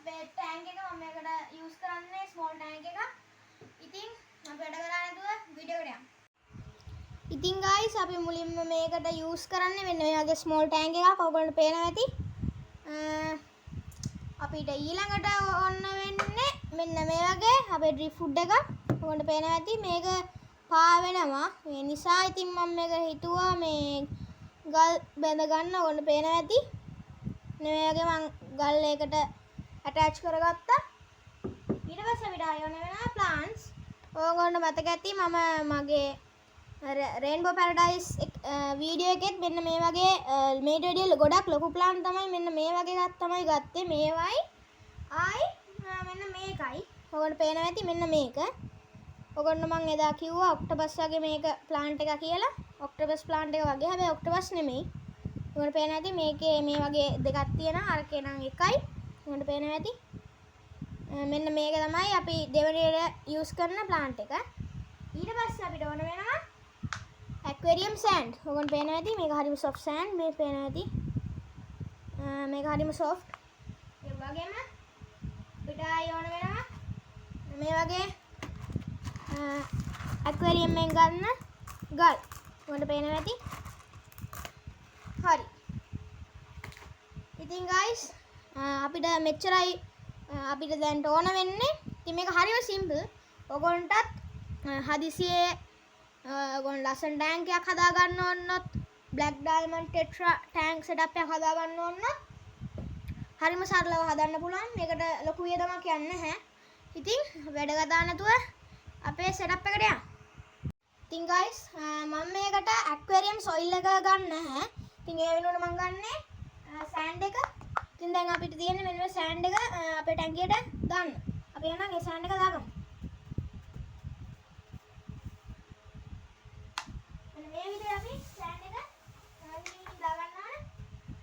අපේ ටැංක් එක මම මේකට යූස් කරන්නේ ස්මෝල් ටැංක් එක. ඉතින් අපි වැඩ කරලා නැතුව වීඩියෝ එකට යමු. ඉතින් guys අපි මුලින්ම මේකට යූස් කරන්නේ මෙන්න මේ වගේ ස්මෝල් ටැංක් එකක්. ඔයගොල්ලන්ට පේනවා ඇති. අපිට ඊළඟට ඕන වෙන්නේ මෙන්න මේ වගේ අපේ ඩ්‍රිප් ෆුඩ් එක. ඔයගොල්ලන්ට පේනවා ඇති මේක පා වෙනවා. ඒ නිසා ඉතින් මම මේක හිතුවා මේ ගල් බැඳ ගන්න. ඔයගොල්ලන්ට පේනවා ඇති. මේ වගේ මම ගල් එකට attach කරගත්තා. ඊට පස්සේ අපිට ආයෙ වෙනවා plants. ඔයගොල්ලන්ට මතක ඇති මම මගේ රේන්බෝ පැරඩයිස් වීඩියෝ එකෙත් මෙන්න මේ වගේ මේට වැඩිය ගොඩක් ලොකු ප්ලාන්ට් තමයි මෙන්න මේ වගේ එකක් තමයි ගත්තේ. මේවයි ආයි මෙන්න මේකයි. ඔයගොල්ලන්ට පේනවා ඇති මෙන්න මේක. ඔයගොල්ලන්ට මම එදා කිව්වා ඔක්ටෝපස් වගේ මේක ප්ලාන්ට් එකක් කියලා. ඔක්ටෝපස් ප්ලාන්ට් එක වගේ හැබැයි ඔක්ටෝපස් නෙමෙයි. ඔයගොල්ලන්ට පේනවා ඇති මේකේ මේ වගේ දෙකක් තියෙනවා. අරකේ නම් එකයි. ඔයගොල්ලන්ට පේනවා ඇති. මෙන්න මේක තමයි අපි දෙවෙනියට යූස් කරන ප්ලාන්ට් එක. ඊට පස්සේ අපිට ඕන වෙනවා aquarium sand. ඔයගොල්ලන්ට පේනවා ඇති මේක හරිම soft sand. මේ පේනවා ඇති. මේක හරිම soft. ඒ වගේම අපිට ආයෙ ඕන වෙනවා මේ වගේ aquarium එකෙන් ගන්න ගල්. ඔයගොල්ලන්ට පේනවා ඇති. හරි. ඉතින් guys අපිට මෙච්චරයි අපිට දැන් ඕන වෙන්නේ. ඉතින් මේක හරිම සිම්පල්. ඔයගොල්ලන්ටත් හදිසියේ ඔයගොල්ලන් ලස්සන ටැංක් එකක් හදා ගන්න ඕනොත් black diamond tetra tank setup එකක් හදා ගන්න ඕනොත් හරිම සරලව හදන්න පුළුවන්. මේකට ලොකු වියදමක් යන්නේ නැහැ. ඉතින් වැඩ ගතා නැතුව අපේ setup එකට යමු. ඉතින් guys මම මේකට aquarium soil එක ගන්න නැහැ. ඉතින් ඒ වෙනුවට මම ගන්නේ sand එක. ඉතින් දැන් අපිට තියෙන්නේ මෙන්න මේ sand එක අපේ ටැංකියට දාන්න. අපි එහෙනම් ඒ sand එක දාගමු. මේ විදිහට අපි sand එක දා ගන්නවා.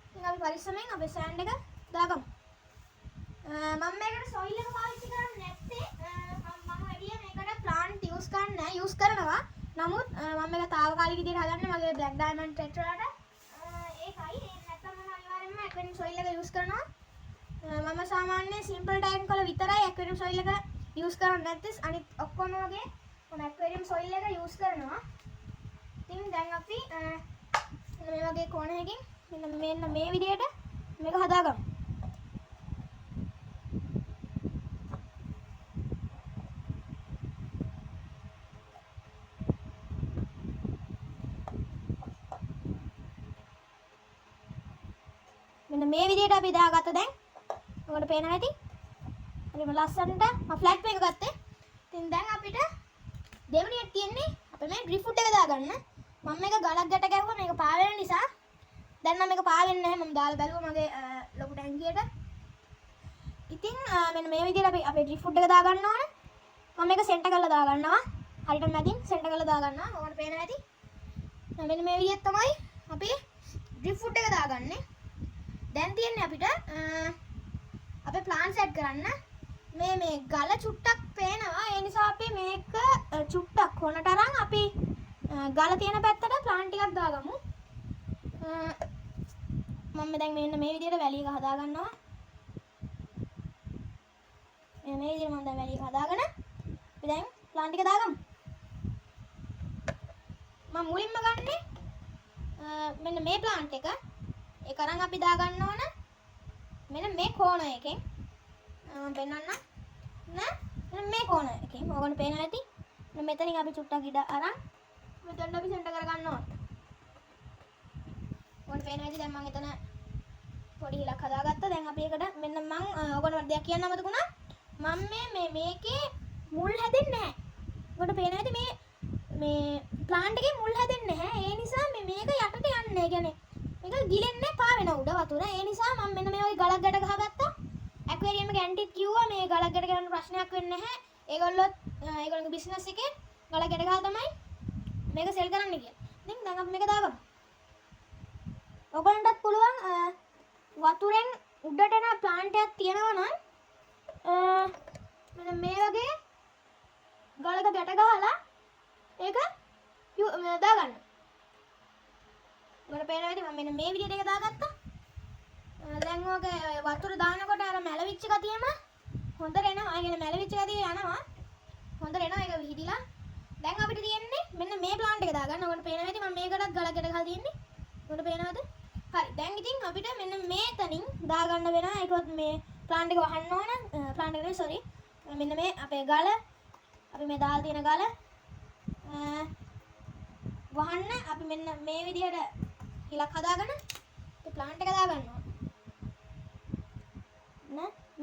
ඉතින් අපි පරිස්සමෙන් අපේ sand එක දාගමු. මම මේකට soil එක පාවිච්චි කරන්නේ නැත්තේ මම වැඩිය මේකට plant use කරන්නේ නැහැ. use කරනවා. නමුත් මම මේක తాවකාලික විදිහට හදන්නේ මගේ black diamond tetra වලට. ඒකයි නැත්තම් මම අනිවාර්යෙන්ම aquarium soil එක use කරනවා. මම සාමාන්‍යයෙන් simple tank වල විතරයි aquarium soil එක use කරන්නේ නැත්තේ අනිත් ඔක්කොම වගේ මම aquarium soil එක use කරනවා. ඉතින් දැන් අපි මේ වගේ කෝණයකින් මෙන්න මේ විදිහට මේක හදාගමු. මෙන්න මේ විදිහට අපි දාගත්තා දැන්. ඔයාලට පේනවා ඇති. හරිම ලස්සනට මම ෆ්ලැට් එක ගත්තේ. ඉතින් දැන් අපිට දෙවෙනියට තියෙන්නේ අපේ මේ ඩ්‍රිප් ෆුඩ් එක දාගන්න. මම මේක ගලක් ගැට ගැහුවා මේක පා වෙන නිසා. දැන් නම් මේක පා වෙන්නේ නැහැ. මම දාලා බැලුවා මගේ ලොකු ටැංකියට. ඉතින් මෙන්න මේ විදිහට අපි අපේ ඩ්‍රිප් ෆුඩ් එක දාගන්න ඕන. මම මේක සෙන්ටර් කරලා දාගන්නවා. හරියට මැදින් සෙන්ටර් කරලා දාගන්නවා. ඔයාලට පේනවා ඇති. මෙන්න මේ විදිහට තමයි අපි ඩ්‍රිප් ෆුඩ් එක දාගන්නේ. දැන් තියෙන්නේ අපිට අපේ ප්ලාන්ට් සෙට් කරන්න මේ ගල චුට්ටක් පේනවා. ඒ නිසා අපි මේක චුට්ටක් කොනට අරන් අපි ගල තියෙන පැත්තට ප්ලාන්ට් ටිකක් දාගමු. මම දැන් මෙන්න මේ විදිහට වැලි එක හදා ගන්නවා. මේ විදිහට මම දැන් වැලි එක හදාගෙන අපි දැන් ප්ලාන්ට් ටික දාගමු. මම මුලින්ම ගන්නේ මෙන්න මේ ප්ලාන්ට් එක. ඒක අරන් අපි දා ගන්න ඕන මෙන්න මේ කෝණ එකෙන්. මම පෙන්නන්න නෑ මේ කෝණ එකෙන්. ඔයගොල්ලෝ පේනවා ඇති. මෙතනින් අපි චුට්ටක් ඉඩ අරන් මෙතනට අපි සෙන්ටර් කර ගන්න ඕන. ඔයගොල්ලෝ පේනවා ඇති දැන් මම එතන පොඩි හිලක් හදාගත්තා. දැන් අපි ඒකට මෙන්න මම ඔයගොල්ලෝ දෙයක් කියන්න අමතකුණා. මම මේකේ මුල් හැදෙන්නේ නැහැ. ඔයගොල්ලෝ පේනවා ඇති මේ ප්ලාන්ට් එකේ මුල් හැදෙන්නේ නැහැ. ඒ නිසා මේක යටට යන්නේ. ඒ කියන්නේ මේක ගිලෙන්නේ පා වෙන උඩ වතුර. ඒ නිසා මම මෙන්න මේ වගේ ගලක් ගැට ගහගත්තා. ඇක්වැරියම් එක ඇන්ටිත් කිව්වා මේ ගලක් ගැට ගන්න ප්‍රශ්නයක් වෙන්නේ නැහැ. ඒගොල්ලෝගේ බිස්නස් එකේ ගලක් ගැට ගහලා තමයි මේක සෙල් කරන්න කියලා. ඉතින් දැන් අපි මේක දාගමු. ඔයගොල්ලන්ටත් පුළුවන් වතුරෙන් උඩට එන ප්ලාන්ට් එකක් තියෙනවා නම් මෙන්න මේ වගේ ගලක ගැට ගහලා ඒක දාගන්න. ඔයාලට පේනවා ඇති මම මෙන්න මේ විදිහට එක දාගත්තා. දැන් ඔක වතුර දානකොට අර මැලවි මැලවිච්ච ගතියම හොඳට එනවා. ඒ කියන්නේ මැලවිච්ච ගතිය යනවා. හොඳට එනවා ඒක විහිදිලා. දැන් අපිට තියෙන්නේ මෙන්න මේ ප්ලාන්ට් එක දාගන්න. ඔයගොල්ලෝ පේනවා ඇති මම මේකටත් ගලකට ගහලා තියෙන්නේ. ඔයගොල්ලෝ පේනවද? හරි. දැන් ඉතින් අපිට මෙන්න මේතනින් දාගන්න වෙනවා. ඒකවත් මේ ප්ලාන්ට් එක වහන්න ඕන. ප්ලාන්ට් එක නෙවෙයි සෝරි. මෙන්න මේ අපේ ගල අපි මේ දාලා තියෙන ගල වහන්න අපි මෙන්න මේ විදිහට හිලක් හදාගෙන ඒ ප්ලාන්ට් එක දාගන්න ඕන.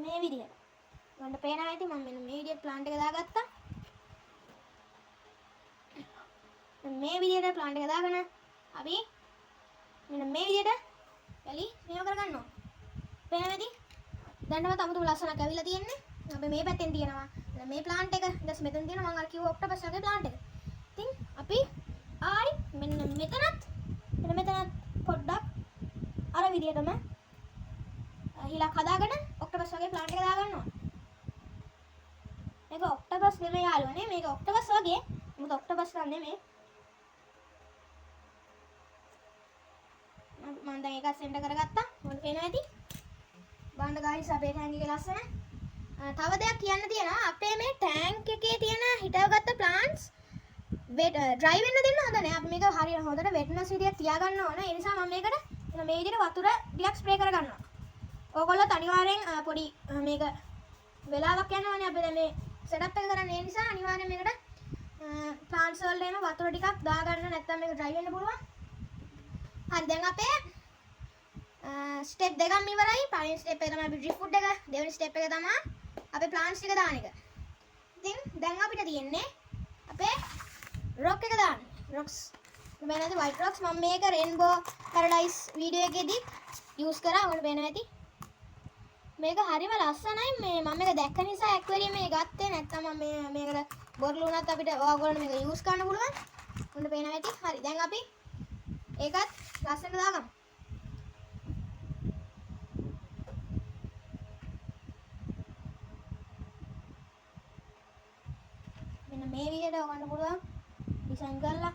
මේ විදිහට. ඔයගොල්ලන්ට පේනවා ඇති මම මෙන්න මේ විදිහට ප්ලාන්ට් එක දාගත්තා. මේ විදිහට ප්ලාන්ට් එක දාගෙන අපි මෙන්න මේ විදිහට එලි මේව කරගන්න ඕන. පේනවද? දැන්වත් අමුතුම ලස්සනක් ඇවිල්ලා තියෙන්නේ. අපි මේ පැත්තෙන් තියෙනවා. මේ ප්ලාන්ට් එක ඊට මෙතන තියෙනවා මම අර කිව්ව ඔක්ටෝපස් වගේ ප්ලාන්ට් එක. ඉතින් අපි ආයි මෙන්න මෙතනත් පොඩ්ඩක් අර විදිහටම හිලක් හදාගෙන ඔක්ටෝපස් වගේ ප්ලාන්ට් එක දාගන්න ඕන. මේක ඔක්ටෝපස් නෙමෙයි යාළුවනේ. මේක ඔක්ටෝපස් වගේ. මොකද ඔක්ටෝපස් ගන්න නෙමෙයි. මම දැන් ඒක සෙන්ටර් කරගත්තා. මොකද පේනවා ඇති. බාන්න ගායිස් අපේ ටැංක් එක ලස්සන. තව දෙයක් කියන්න තියෙනවා. අපේ මේ ටැංක් එකේ තියෙන හිටවගත්ත ප්ලාන්ට්ස් ඩ්‍රයි වෙන්න දෙන්න හොඳ නැහැ. අපි මේක හරියට හොඳට වෙට්නස් විදියට තියාගන්න ඕන. ඒ නිසා මම මේකට මේ විදිහට වතුර ටිකක් ස්ප්‍රේ කරගන්නවා. ඕගොල්ලොත් අනිවාර්යෙන් පොඩි මේක වෙලාවක් යනවානේ අපි දැන් මේ සෙටප් එක කරන්නේ. ඒ නිසා අනිවාර්යෙන් මේකට ප්ලාන්ට්ස් වලට එන වතුර ටිකක් දාගන්න නැත්නම් මේක ඩ්‍රයි වෙන්න පුළුවන්. හරි දැන් අපේ ස්ටෙප් දෙකම ඉවරයි. පළවෙනි ස්ටෙප් එක තමයි අපි ඩ්‍රිප් ෆුඩ් එක. දෙවෙනි ස්ටෙප් එක තමයි අපේ ප්ලාන්ට්ස් ටික දාන එක. ඉතින් දැන් අපිට තියෙන්නේ අපේ රොක් එක දාන්න. රොක්ස් මේ නැති වයිට් රොක්ස් මම මේක රේන්බෝ පැරඩයිස් වීඩියෝ එකේදී යූස් කරා. ඔයාලට පේනවා ඇති. මේක හරිම ලස්සනයි. මේ මම මේක දැක්ක නිසා ඇක්වැරියම් එක ගත්තේ. නැත්නම් මම මේකට බොරළු වුණත් අපිට ඔයගොල්ලෝ මේක යූස් කරන්න පුළුවන්. ඔයාලට පේනවා ඇති. හරි දැන් අපි ඒකත් ලස්සනට දාගමු. මෙන්න මේ විදිහට ඔයගොල්ලන්ට පුළුවන් ඩිසයින් කරලා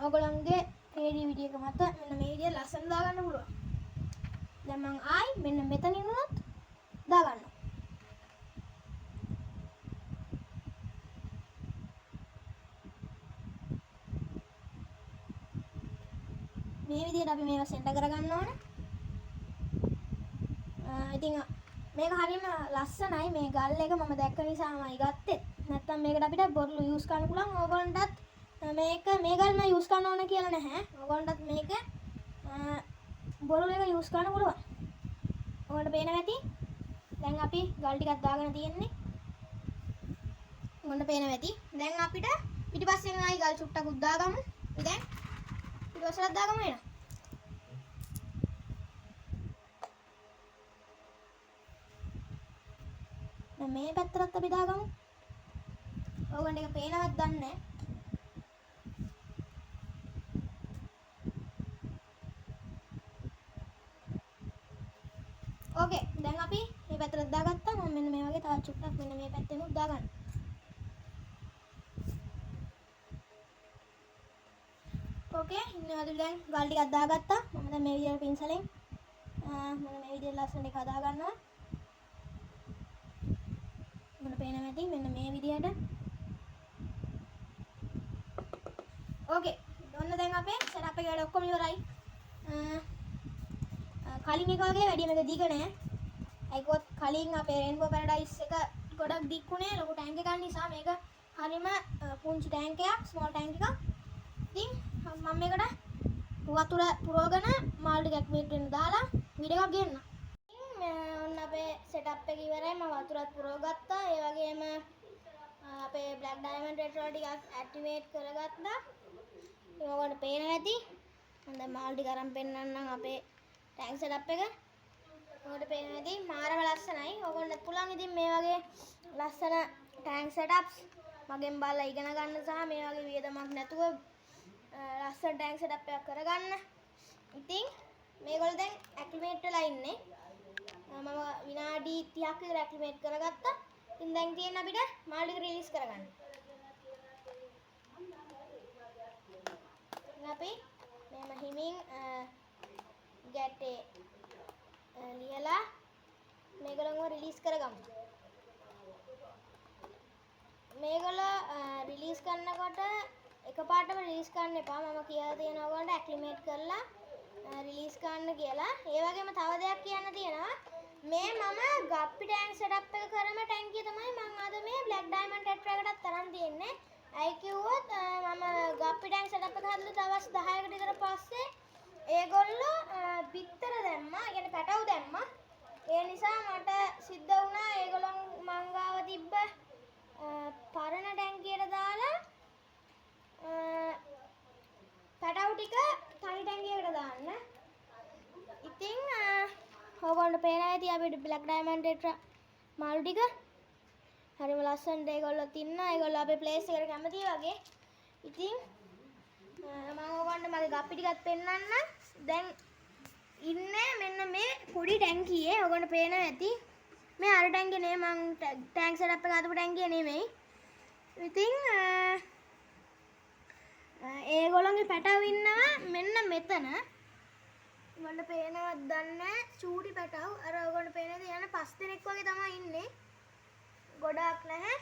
ඔයගොල්ලන්ගේ ක්‍රියේටිවිටි එක මත මෙන්න මේ විදිහට ලස්සනට දාගන්න පුළුවන්. දැන් මම ආයි මෙන්න මෙතනින් උනත් දාගන්නවා. මේ විදිහට අපි මේක සෙන්ටර් කරගන්න ඕන. ඉතින් මේක හරියම ලස්සනයි. මේ ගල් එක මම දැක්ක නිසාමයි ගත්තේ. නැත්තම් මේකට අපිට බොරළු යූස් කරන්න පුළුවන්. ඕගොල්ලන්ටත් මේක මේ ගල්ම යූස් කරන්න ඕන කියලා නැහැ. ඕගොල්ලන්ටත් මේක බොරළු එක යූස් කරන්න පුළුවන්. ඔයාලට පේනවා ඇති. දැන් අපි ගල් ටිකක් දාගෙන තියෙන්නේ. ඔයාලට පේනවා ඇති. දැන් අපිට පිටිපස්සෙන් ආයි ගල් චුට්ටක් උද්දාගමු. දැන් පිටිපස්සට දාගමු එනවා. දැන් මේ පැත්තට අපි දාගමු. ඔයගොල්ලන්ට ඒක පේනවද දන්නේ නැහැ. ඕකේ දැන් අපි මේ පැත්තට දාගත්තා. මම මෙන්න මේ වගේ තවත් චුට්ටක් මෙන්න මේ පැත්තෙම දාගන්න. ඕකේ ඉන්නවද දැන් ගල් ටිකක් දාගත්තා. මම දැන් මේ විදිහට පින්සලෙන් මම මේ විදිහට ලස්සනට එක හදා ගන්නවා. මට පේනවා ඇති මෙන්න මේ විදිහට. ඕකේ ඔන්න දැන් අපේ සෙටප් එක වැඩ ඔක්කොම ඉවරයි. කලින් එක වගේ වැඩි මේක දිග නෑ. ඒකවත් කලින් අපේ රේන්බෝ පැරඩයිස් එක ගොඩක් දික්ුණේ ලොකු ටැංක් එකක් නිසා මේක හරිම පුංචි ටැංක් එකක්, ස්මෝල් ටැංක් එකක්. ඉතින් මම මේකට වතුර පුරවගෙන මාළු ටික ඇක්ටිවේට් වෙන්න දාලා වීඩියෝ එකක් ගෙන්න. ඔන්න අපේ සෙටප් එක ඉවරයි. මම වතුරත් පුරවගත්තා. ඒ වගේම අපේ බ්ලැක් ඩයමන්ඩ් රෙට්‍රෝ ටිකක් ඇක්ටිවේට් කරගත්තා. ඉතින් ඔයගොල්ලන්ට පේනවා ඇති. මම දැන් මාළු ටික අරන් පෙන්නන්නම් අපේ ටැංක් සෙටප් එක. ඔයාලට පේනවා ඇති මාරම ලස්සනයි. ඔයගොල්ලන්ට පුළුවන් ඉතින් මේ වගේ ලස්සන ටැංක් සෙටප්ස් මගෙන් බලලා ඉගෙන ගන්න සහ මේ වගේ වියදමක් නැතුව ලස්සන ටැංක් සෙටප් එකක් කරගන්න. ඉතින් මේගොල්ලෝ දැන් ඇක්ටිවේට් වෙලා ඉන්නේ. මම විනාඩි 30ක් විතර ඇක්ටිවේට් කරගත්තා. ඉතින් දැන් තියෙන අපිට මාළු ටික රිලීස් කරගන්න. අපි මෙහෙම හිමින් ගැටේ ලියලා මේගොල්ලන්ව රිලීස් රිලීස් කරගමු. මේගොල්ලෝ රිලීස් කරනකොට එකපාරටම රිලීස් කරන්න එපා. මම කියලා තියෙනවා ඔයගොල්ලන්ට ඇක්ලිමේට් කරලා රිලීස් කරන්න කියලා. ඒ වගේම තව දෙයක් කියන්න තියෙනවා. මේ මම ගප්පි ටැංක් සෙටප් එක කරන ටැංකිය තමයි මම අද මේ බ්ලැක් ඩයමන්ඩ් ටෙට්‍රා එකටත් තරන් තියෙන්නේ. ඇයි කිව්වොත් මම ගප්පි ටැංක් සෙටප් එක හදලා දවස් 10කට විතර පස්සේ ඒගොල්ලෝ බිත්තර දැම්මා. ඒ කියන්නේ පැටවු දැම්මා. ඒ නිසා මට සිද්ධ වුණා ඒගොල්ලන් මං ගාව තිබ්බ පරණ ටැංකියට දාලා පැටවු ටික තනි ටැංකියකට දාන්න. ඉතින් ඕගොල්ලන්ට පේනවා ඇති අපේ බ්ලැක් ඩයමන්ඩ් ටෙට්‍රා මාළු ටික. හරිම ලස්සනට ඒගොල්ලොත් ඉන්නවා. ඒගොල්ලෝ අපේ ප්ලේස් එකට කැමතියි වගේ. ඉතින් මම ඕගොල්ලන්ට මගේ ගප්පි ටිකත් පෙන්නන්න. දැන් ඉන්නේ මෙන්න මේ පොඩි ටැංකියේ. ඕගොල්ලන්ට පේනවා ඇති. මේ අර ටැංකිය නෙමෙයි මං ටැංක් සෙටප් එක හදපු ටැංකිය නෙමෙයි. ඉතින් ඒගොල්ලන්ගේ පැටව ඉන්නවා මෙන්න මෙතන. ඔයගොල්ලන්ට පේනවද දන්නේ චූටි පැටව. අර ඔයගොල්ලන්ට පේනද යන 5 දෙනෙක් වගේ තමයි ඉන්නේ. ගොඩාක් නැහැ.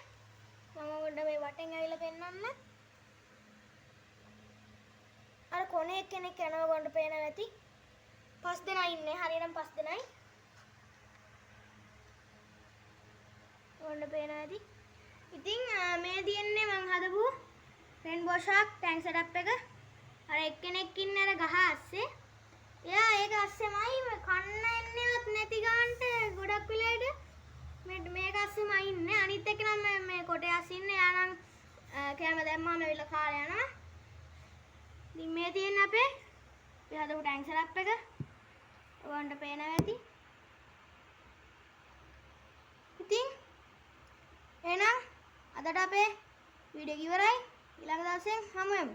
මම ඔයගොල්ලන්ට මේ වටෙන් ඇවිල්ලා පෙන්නන්න. අර කොනේ කෙනෙක් යනවා ඔයගොල්ලන්ට පේනවා ඇති. 5 දෙනා ඉන්නේ. හරියටම 5 දෙනයි. ඔයගොල්ලන්ට පේනවා ඇති. ඉතින් මේ තියෙන්නේ මං හදපු රේන්බෝ ෂාක් ටැංක් සෙටප් එක. අර එක්කෙනෙක් ඉන්නේ අර ගහ අස්සේ. එයා ඒක අස්සෙමයි කන්න එන්නේවත් නැති ගාන්ට ගොඩක් වෙලාවට මේක අස්සෙම ඉන්නේ. අනිත් එක නම් මේ කොටේ අස්සේ ඉන්නේ. යා නම් කැම දැම්මම ඇවිල්ලා කාලා යනවා. ඉතින් මේ තියෙන අපේ අපි හදපු ටැංක් සෙටප් එක. ඔයගොල්ලන්ට පේනවා ඇති. ඉතින් එහෙනම් අදට අපේ වීඩියෝ එක ඉවරයි. ඊළඟ දවසේ හමු වෙමු.